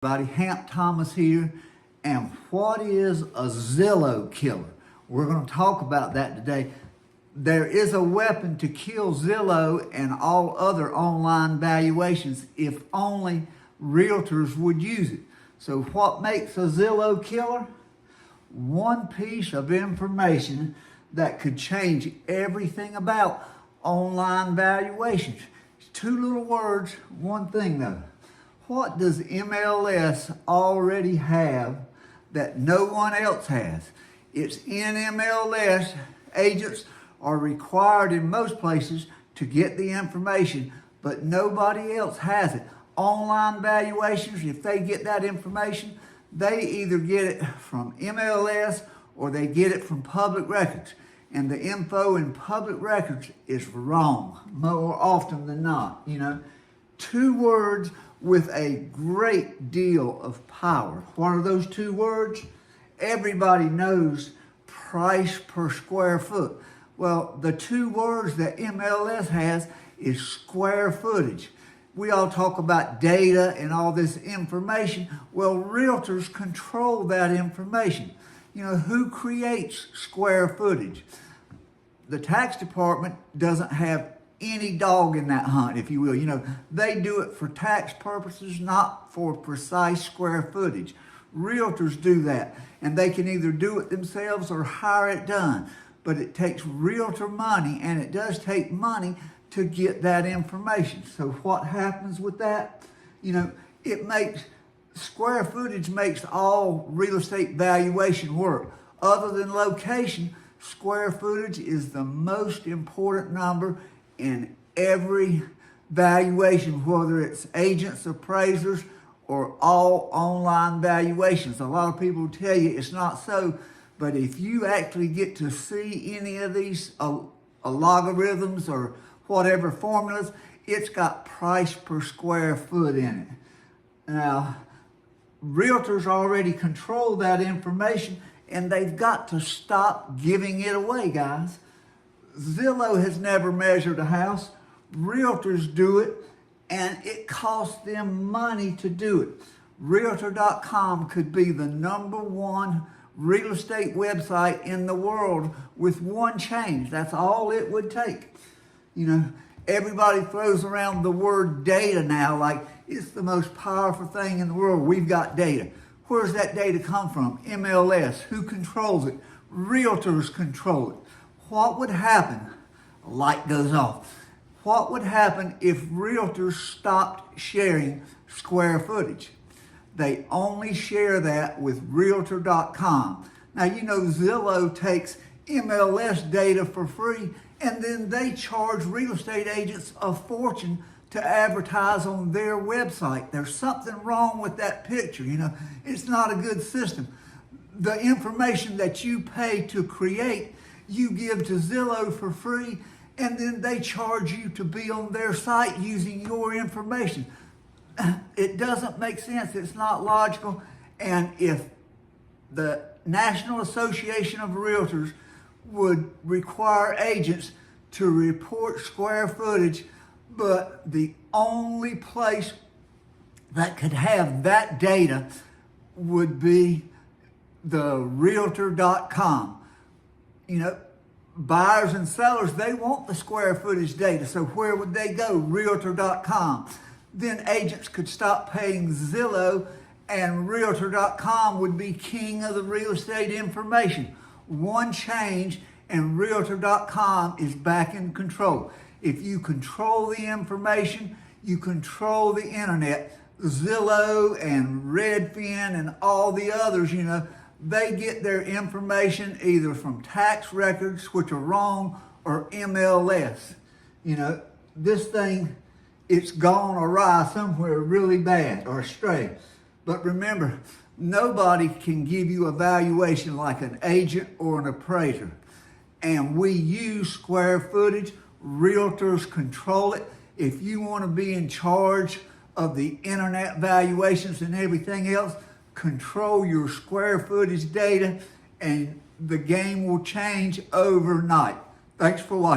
Everybody, Hamp Thomas here, and what is a Zillow killer? We're going to talk about that today. There is a weapon to kill Zillow and all other online valuations if only realtors would use it. So what makes a Zillow killer? One piece of information that could change everything about online valuations. Two little words, one thing though. What does MLS already have that no one else has? It's in MLS. Agents are required in most places to get the information, but nobody else has it. Online valuations, if they get that information, they either get it from MLS or they get it from public records. And the info in public records is wrong more often than not. Two words with a great deal of power. What are those two words? Everybody knows price per square foot. Well, the two words that MLS has is square footage. We all talk about data and all this information. Well, realtors control that information. Who creates square footage? The tax department doesn't have any dog in that hunt, if you will. They do it for tax purposes, not for precise square footage. Realtors do that, and they can either do it themselves or hire it done. But it takes realtor money, and it does take money to get that information. So what happens with that? Square footage makes all real estate valuation work. Other than location, square footage is the most important number in every valuation, whether it's agents, appraisers, or all online valuations. A lot of people tell you it's not so, but if you actually get to see any of these logarithms or whatever formulas, it's got price per square foot in it. Now, realtors already control that information, and they've got to stop giving it away, guys. Zillow has never measured a house. Realtors do it, and it costs them money to do it. Realtor.com could be the #1 real estate website in the world with one change. That's all it would take. Everybody throws around the word data now like it's the most powerful thing in the world. We've got data. Where does that data come from? MLS. Who controls it? Realtors control it. What would happen? A light goes off. What would happen if realtors stopped sharing square footage? They only share that with Realtor.com. Now, Zillow takes MLS data for free, and then they charge real estate agents a fortune to advertise on their website. There's something wrong with that picture. It's not a good system. The information that you pay to create, you give to Zillow for free, and then they charge you to be on their site using your information. It doesn't make sense. It's not logical. And if the National Association of Realtors would require agents to report square footage, but the only place that could have that data would be the Realtor.com. Buyers and sellers, they want the square footage data. So where would they go? Realtor.com. Then agents could stop paying Zillow, and Realtor.com would be king of the real estate information. One change, and Realtor.com is back in control. If you control the information, you control the internet. Zillow and Redfin and all the others, they get their information either from tax records, which are wrong, or MLS. This thing, it's gone awry somewhere really bad or astray. But remember, nobody can give you a valuation like an agent or an appraiser. And we use square footage. Realtors control it. If you want to be in charge of the internet valuations and everything else, control your square footage data, and the game will change overnight. Thanks for watching.